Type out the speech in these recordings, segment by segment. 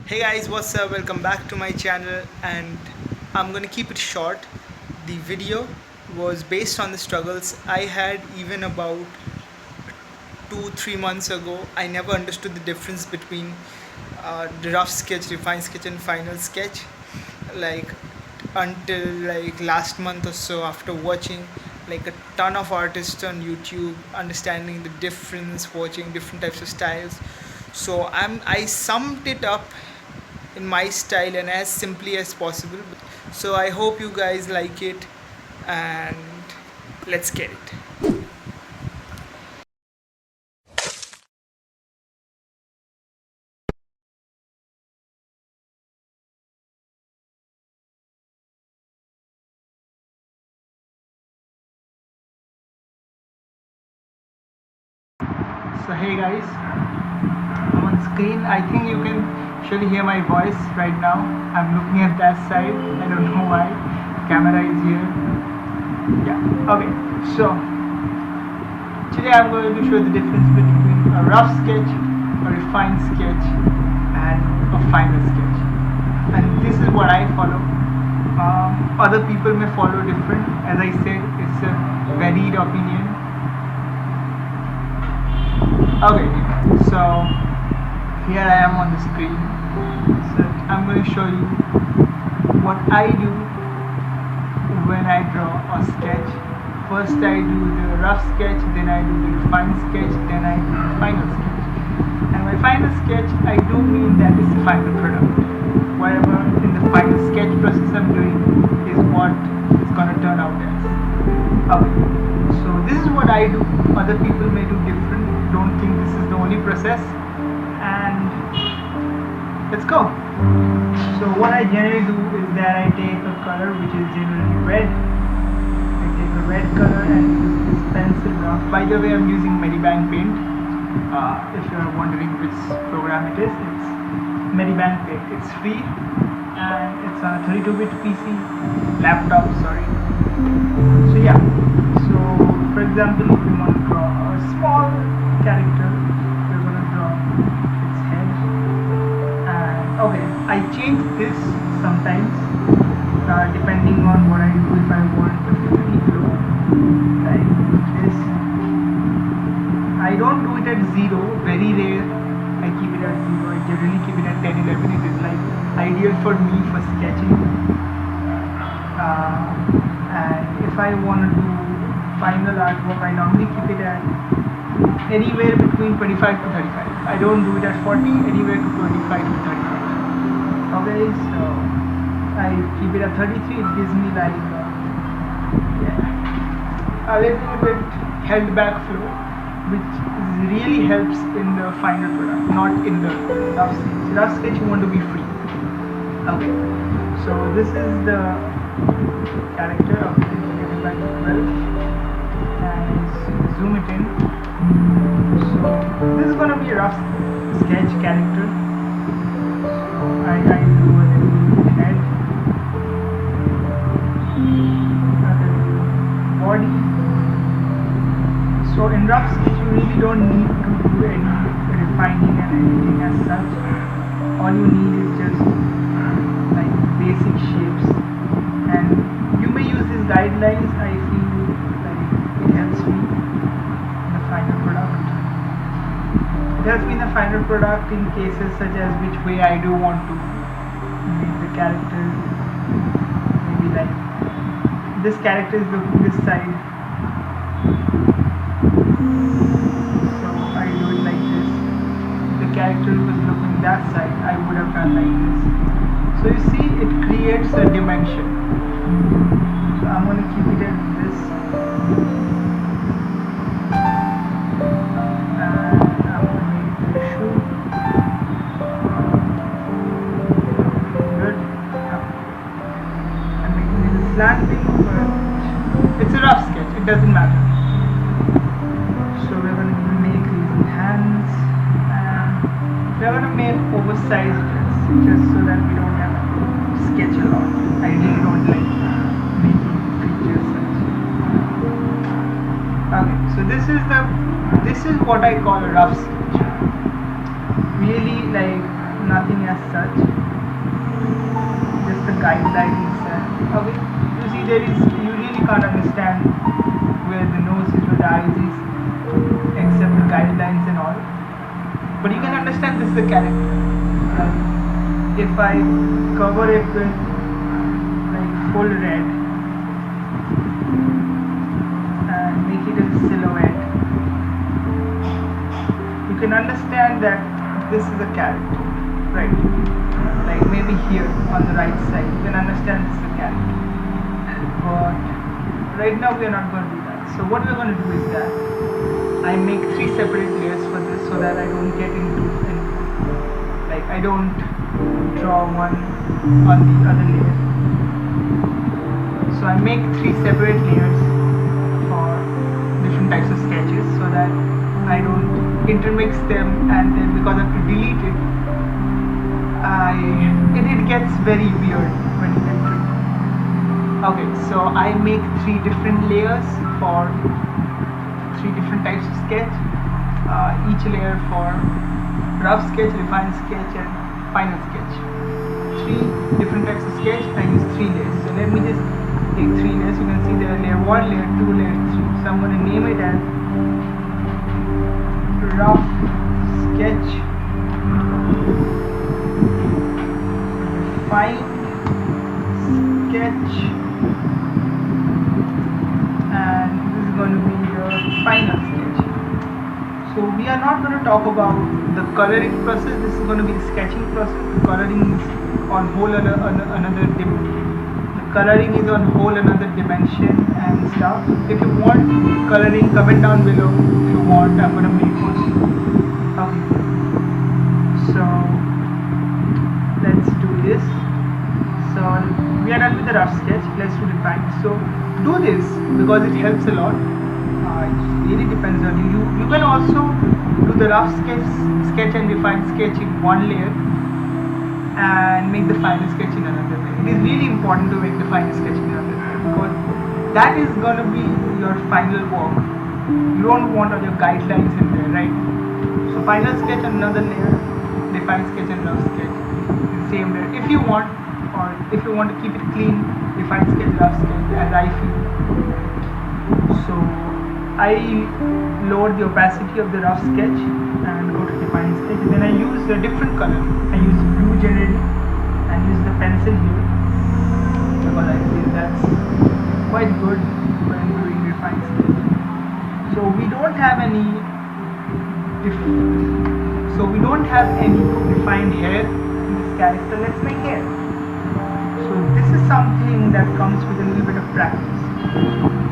Hey guys, what's up? Welcome back to my channel, and I'm gonna keep it short. The video was based on the struggles I had even about 2-3 months ago. I never understood the difference between the rough sketch, refined sketch, and final sketch. Like until like last month or so, after watching like a ton of artists on YouTube, understanding the difference, watching different types of styles. So I summed it up in my style and as simply as possible. So I hope you guys like it, and let's get it. So hey guys, I'm on screen. I think you can surely hear my voice right now. I'm looking at that side. I don't know why. Camera is here. Yeah. Okay. So today I'm going to show the difference between a rough sketch, a refined sketch, and a final sketch. And this is what I follow. Other people may follow different. As I said, it's a varied opinion. Okay, so here I am on the screen. So I'm going to show you what I do when I draw a sketch. First I do the rough sketch, then I do the refined sketch, then I do the final sketch. And by final sketch, I do mean that it's the final product. Whatever in the final sketch process I'm doing is what it's gonna turn out as. Okay, so this is what I do. Other people may do different. Don't think this is the only process. And let's go. So what I generally do is that I take a color which is generally red. I take a red color and use this pencil rough. By the way, I'm using Medibank Paint. If you're wondering which program it is, it's Medibank Paint. It's free and it's on a 32-bit PC laptop. Sorry. So yeah. So for example, if we want to draw a small character, we're going to draw its head. And okay, I change this sometimes depending on what I do. If I want a 50 flow like this, I don't do it at 0, very rare I keep it at 0. I generally keep it at 10, 11. It is like ideal for me for sketching. And if I want to do final artwork, I normally keep it at anywhere between 25 to 35. I don't do it at 40, anywhere to 25 to 35. Okay, so I keep it at 33. It gives me like a little bit held back flow, which really helps in the final product, not in the rough sketch. Rough sketch you want to be free. Okay, so this is the character of the get it back to 12 and zoom it in. So this is gonna be a rough sketch character. So I do a little head, body. So in rough sketch you really don't need to do any refining and editing as such. All you need is just like basic shapes, and you may use these guidelines. I feel like it helps me in the final product. It helps me in the final product in cases such as which way I do want to make the character. Maybe like this character is looking this side, so I do it like this. If the character was looking that side, I would have done like this. So you see, it creates a dimension. So I'm going to keep it at this, and I'm going to make it a shoe. Good. I'm making it slanting, but it's a rough sketch. It doesn't matter. So we're going to make these hands, and we're going to make oversized dress, just so that we don't have to sketch a lot. I really don't like making features such. Okay, so this is what I call a rough sketch. Really, like nothing as such, just the guidelines. Okay, you see there is, you really can't understand where the nose is, where the eyes is, except the guidelines and all. But you can understand this is the character. If I cover it with like full red and make it a silhouette, you can understand that this is a character, right? Like maybe here on the right side, you can understand this is a character. But right now we are not going to do that. So what we're going to do is that I make 3 separate layers for this, so that I don't get into like I don't draw one on the other layer. So I make 3 separate layers for different types of sketches, so that I don't intermix them, and then because I have to delete it, it gets very weird when you get to it. Okay, so I make 3 different layers for 3 different types of sketch, each layer for rough sketch, refined sketch and final sketch. 3 different types of sketch, I use 3 layers. So let me just take 3 layers. You can see there are layer 1, layer 2, layer 3. So I'm going to name it as rough sketch, refined sketch, and this is going to be your final sketch. So we are not going to talk about the coloring process. This is going to be the sketching process. The coloring is on whole another coloring is on whole another dimension and stuff. If you want coloring, comment down below. If you want, I'm going to make one. Okay. So let's do this. So we are done with the rough sketch. Let's do refine. So do this because it helps a lot. It really depends on you. You can also do the rough sketch and refine sketch in one layer and make the final sketch in another layer. It is really important to make the final sketch in another layer because that is going to be your final work. You don't want all your guidelines in there, right? So final sketch on another layer, refine sketch and rough sketch in the same layer. If you want, or if you want to keep it clean, refine sketch, rough sketch as I feel. So I lower the opacity of the rough sketch and go to define sketch. And then I use a different color. I use blue generally and use the pencil here because I feel that's quite good when doing refine sketch. So we don't have any defined hair in this character. Let's make hair. So this is something that comes with a little bit of practice.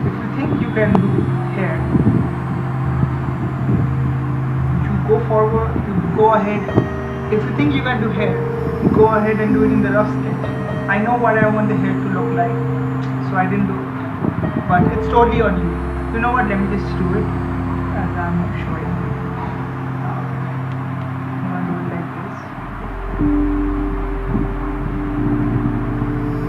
If you think you can do hair, you go forward, you go ahead. If you think you can do hair, go ahead and do it in the rough sketch. I know what I want the hair to look like, so I didn't do it. But it's totally on you. You know what, let me just do it as I'm showing. I'm going to do it like this.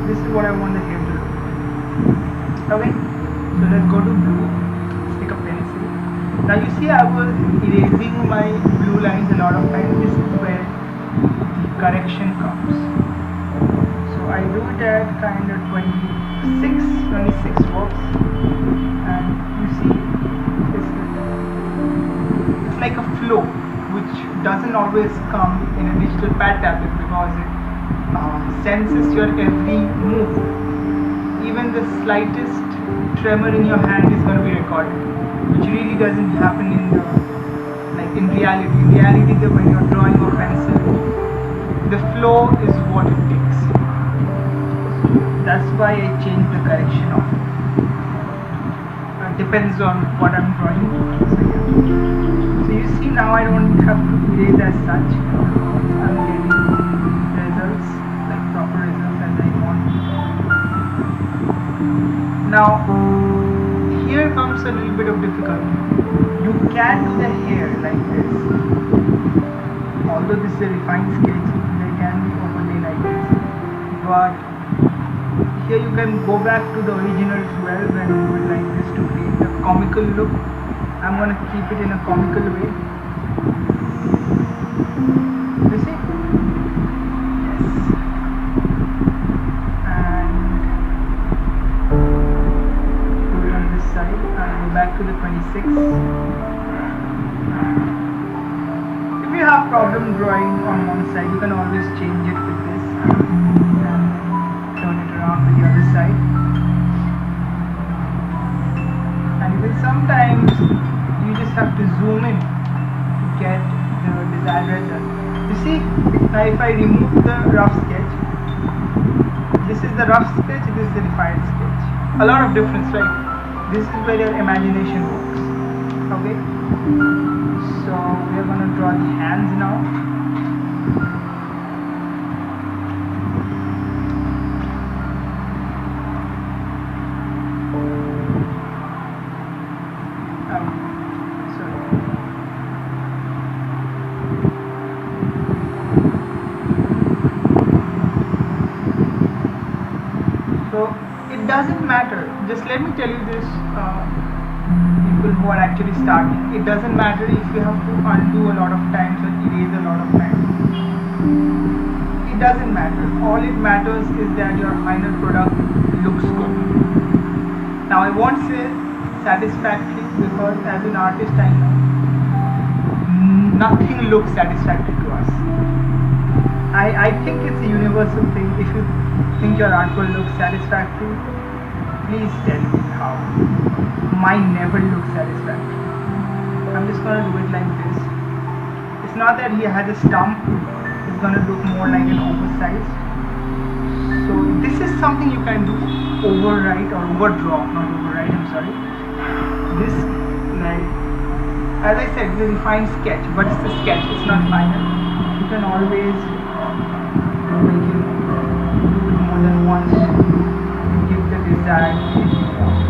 This is what I want the hair to look like. Okay, so let's go to blue. Let's take a pencil. Now you see I was erasing my blue lines a lot of times. This is where the correction comes. So I do it at kind of 26 works, and you see it's like a flow which doesn't always come in a digital pad tablet because it senses your every move. Even the slightest tremor in your hand is going to be recorded, which really doesn't happen in reality. In reality, when you're drawing a pencil, the flow is what it takes. That's why I change the correction of it. Depends on what I'm drawing. So you see now I don't have to erase as such. I'm getting results, like proper results as I want. Now here comes a little bit of difficulty. You can do the hair like this. Although this is a refined sketch, there can be overlay like this. But here you can go back to the original 12 and do it like this to create a comical look. I'm going to keep it in a comical way. You see? 6. If you have problem drawing on one side, you can always change it with this and turn it around with the other side. And even sometimes you just have to zoom in to get the desired result. You see, now if I remove the rough sketch, this is the rough sketch, this is the refined sketch. A lot of difference, right? This is where your imagination works. Okay? So we are going to draw the hands now. So it doesn't matter. Just let me tell you this, people who are actually starting. It doesn't matter if you have to undo a lot of times or erase a lot of times. It doesn't matter. All it matters is that your final product looks good. Now I won't say satisfactory because as an artist I know nothing looks satisfactory to us. I think it's a universal thing. If you think your art will look satisfactory, please tell me how. Mine never looks satisfactory. I'm just gonna do it like this. It's not that he has a stump, it's gonna look more like an oversized. So this is something you can do, overwrite or overdraw, not overwrite, I'm sorry. This, like, as I said, it's a refined sketch, but it's a sketch, it's not final. You can always make it do it more than once to give the desired shape you want.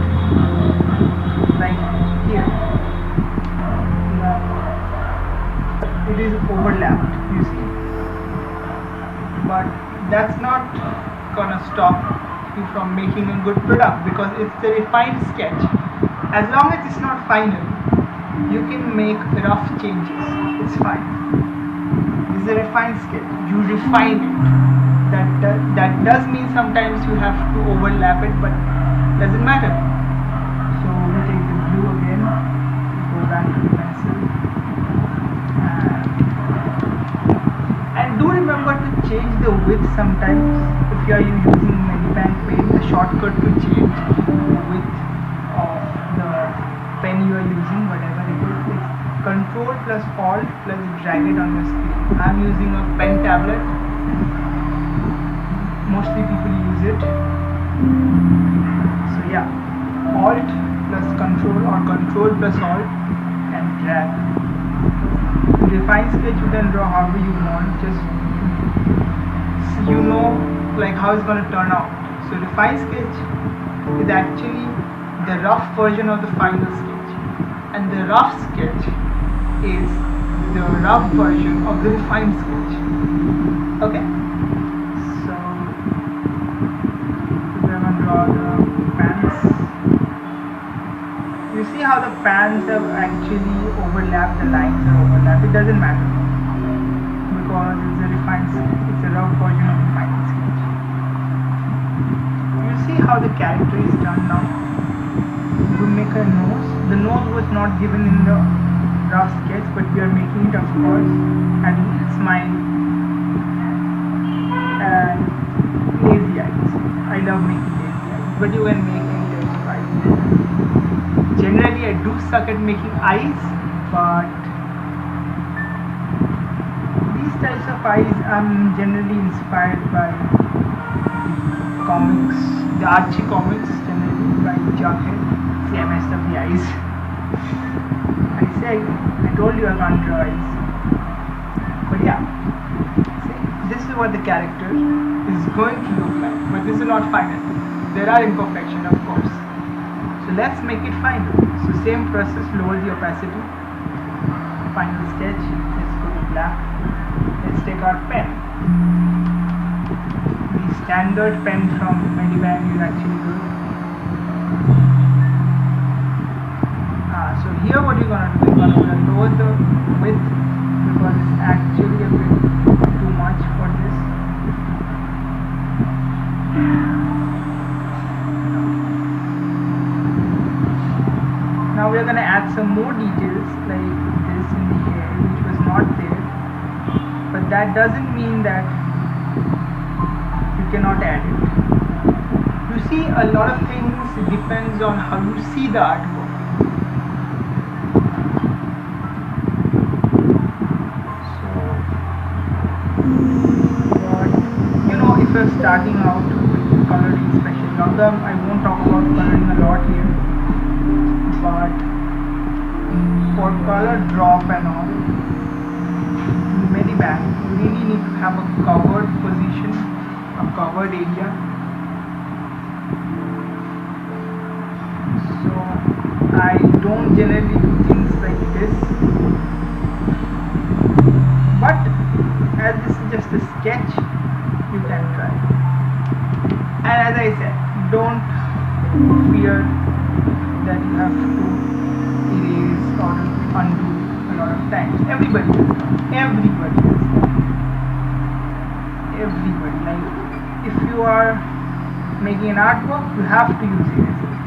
Like here, it is overlapped, you see, but that's not gonna stop you from making a good product because it's a refined sketch. As long as it's not final, you can make rough changes, it's fine. This is a refined sketch, you refine it. That does mean sometimes you have to overlap it, but doesn't matter. So we take the blue again, go back to the pencil, and do remember to change the width sometimes. If you are using many-bank paint, the shortcut to change the width of the pen you are using, whatever it is Control plus Alt plus drag it on your screen. I am using a pen tablet. Mostly people use it. So yeah, Alt plus Control or Control plus Alt and drag. Refine sketch you can draw however you want, just so you know like how it's going to turn out. So refine sketch is actually the rough version of the final sketch, and the rough sketch is the rough version of the refined sketch. Okay. You see how the pans have actually overlapped, the lines are overlapped. It doesn't matter because it's a refined sketch, it's a rough version of the final sketch. You see how the character is done now. We make a nose. The nose was not given in the rough sketch, but we are making it, of course, and it's smile and lazy eyes. I love making lazy eyes, but you can make any type of eyes. Generally I do suck at making eyes, but these types of eyes I'm generally inspired by the comics, the ARTSY comics, generally by Jughead. See, I messed up the eyes. I told you I can't draw eyes. But yeah, see, this is what the character is going to look like, but this is not final. There are imperfections, of course. So let's make it final. So same process, lower the opacity. Final sketch, let's go to black. Let's take our pen. The standard pen from Medibang is actually good. So here what you're gonna do, you're gonna lower the width because it's actually a bit too much for this. Now we are going to add add some more details like this in the hair, which was not there, but that doesn't mean that you cannot add it. You see, a lot of things depends on how you see the artwork. If you're starting out with coloring, especially, although I won't talk about coloring a lot here, but for color drop and all, many bands you really need to have a covered position, a covered area. So I don't generally do things like this, but as this is just a sketch, you can try. And as I said, don't fear that you have to erase or undo a lot of times. Everybody does that. Everybody does that. Everybody. Like, if you are making an artwork, you have to use erasers.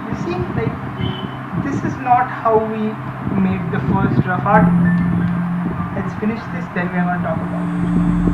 You see, like, this is not how we made the first rough artwork. Let's finish this, then we are going to talk about it.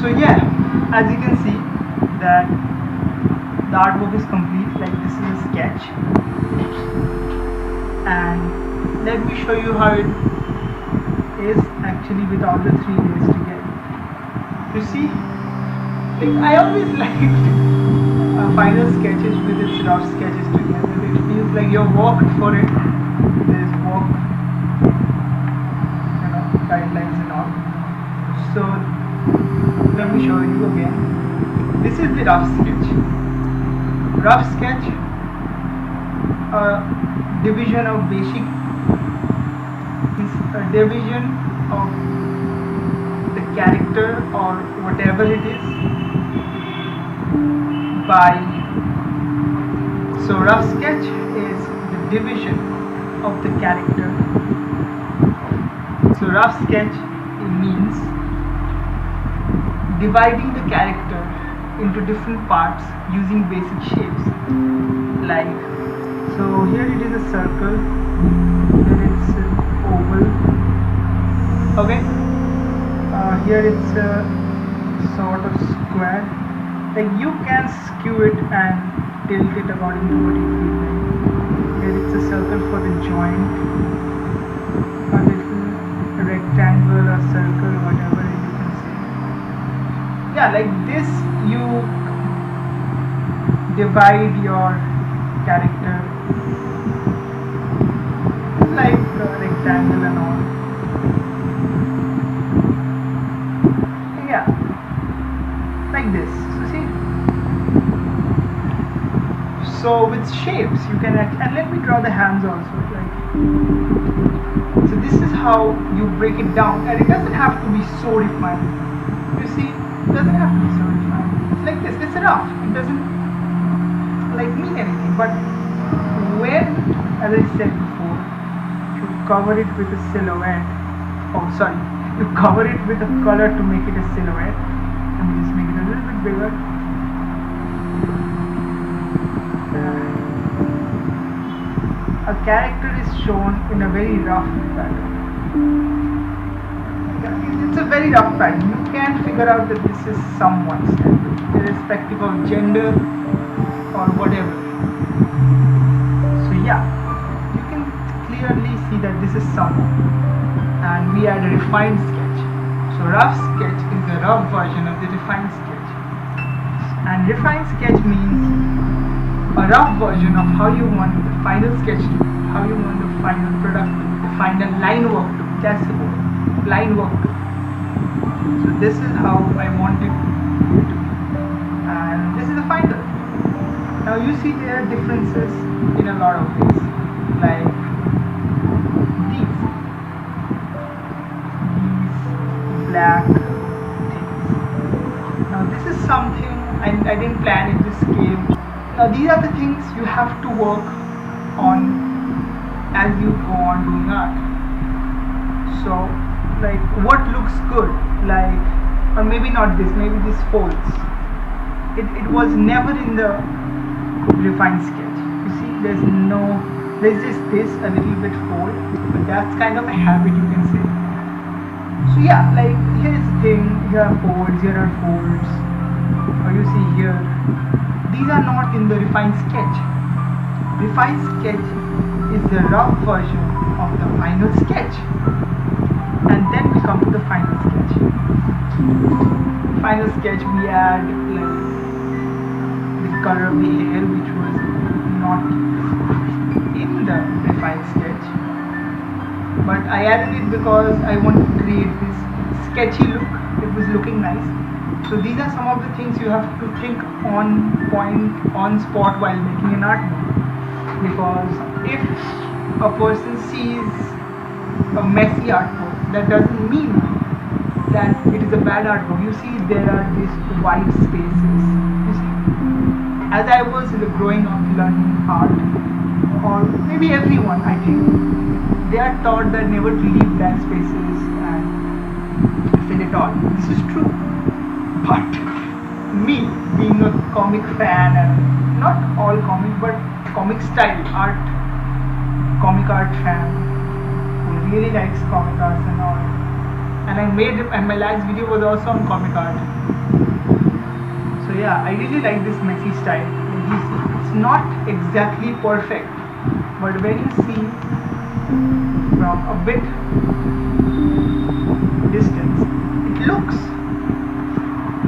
So yeah, as you can see that the artwork is complete. Like, this is a sketch, and let me show you how it is actually with all the 3 layers together. You see, like, I always liked final sketches with its rough sketches together. It feels like you've worked for it. There's work, guidelines and all. So let me show you again. This is the rough sketch. Rough sketch, division of basic, is a division of the character or whatever it is by. So rough sketch is the division of the character. So rough sketch, it means dividing the character into different parts using basic shapes. Like, so here it is a circle, here it's an oval, okay, here it's a sort of square. Like, you can skew it and tilt it according to what you feel like. Here it's a circle for the joint, a little rectangle or circle, whatever you can say. Yeah, like this you divide your character, like a rectangle and all. Yeah, like this. So see, so with shapes you can and let me draw the hands also. Like, so this is how you break it down, and it doesn't have to be so refined. You see, it doesn't have to be so refined. It's like this. It's rough. It doesn't like mean anything. But when, as I said before, you cover it with a silhouette. Oh, sorry. to cover it with a color to make it a silhouette. Let me just make it a little bit bigger. A character is shown in a very rough pattern. It's a very rough pattern. You can't figure out that this is someone's tattoo, irrespective of gender or whatever. So yeah, you can clearly see that this is someone, and we add a refined sketch. So rough sketch is the rough version of the refined sketch, and refined sketch means a rough version of how you want the final sketch to be, how you want the final product to be, the final line work to be. That's the word, line work to be. So this is how I want it to be, and this is the final. Now you see there are differences in a lot of ways, like these black things. Now this is something I didn't plan it, this came. Now these are the things you have to work on as you go on doing art. So like what looks good, like, or maybe not this, maybe this folds. It was never in the refined sketch. You see, there's just this a little bit fold, but that's kind of a habit, you can say. So yeah, like here's the thing, here are folds, here are folds, or you see here, these are not in the refined sketch. Refined sketch is the rough version of the final sketch, and then we come to the final sketch. Final sketch, we add like the color of the hair, which was not in the refined sketch, but I added it because I wanted to create this sketchy look. It was looking nice. So these are some of the things you have to think on point, on spot while making an artwork. Because if a person sees a messy artwork, that doesn't mean that it is a bad artwork. You see, there are these white spaces. You see, as I was growing up learning art, or maybe everyone, I think, they are taught that never to leave blank spaces and fill it all. This is true. But me, being a comic fan, and not all comic, but comic style art, comic art fan, who really likes comic arts and all, and my last video was also on comic art. So yeah, I really like this messy style. It's not exactly perfect, but when you see from a bit distance, it looks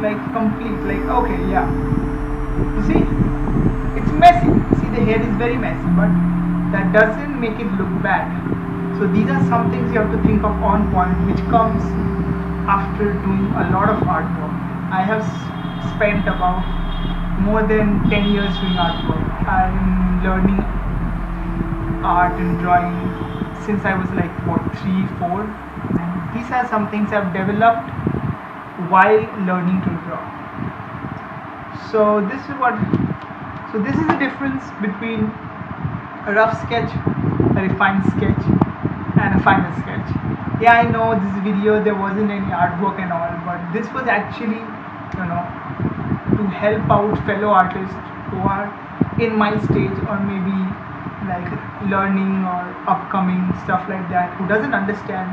like complete, like okay, yeah. You see, it's messy. See, the hair is very messy, but that doesn't make it look bad. So these are some things you have to think of on point, which comes after doing a lot of artwork. I have spent about more than 10 years doing artwork. I'm learning art and drawing since I was like what, 3, 4. And these are some things I've developed while learning to draw. So this is the difference between a rough sketch, a refined sketch, and a final sketch. Yeah, I know this video there wasn't any artwork and all, but this was actually, to help out fellow artists who are in my stage, or maybe like learning or upcoming, stuff like that, who doesn't understand,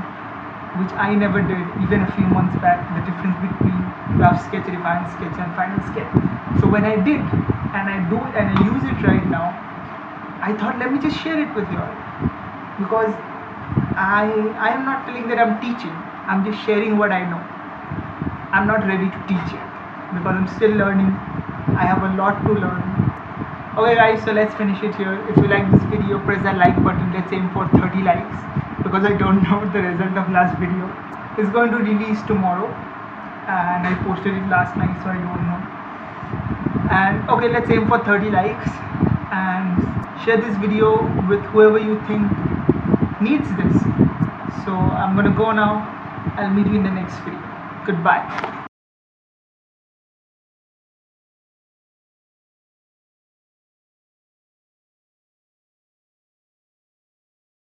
which I never did even a few months back, the difference between rough sketch, refined sketch, and final sketch. So when I did, and I do it and I use it right now, I thought, let me just share it with you all, because I am not feeling that I'm teaching. I'm just sharing what I know. I'm not ready to teach yet, because I'm still learning. I have a lot to learn. Okay guys, so let's finish it here. If you like this video, press that like button. Let's aim for 30 likes, because I don't know the result of last video. It's going to release tomorrow, and I posted it last night, so I don't know. And okay, let's aim for 30 likes, and share this video with whoever you think needs this. So I'm gonna go now. I'll meet you in the next video. Goodbye.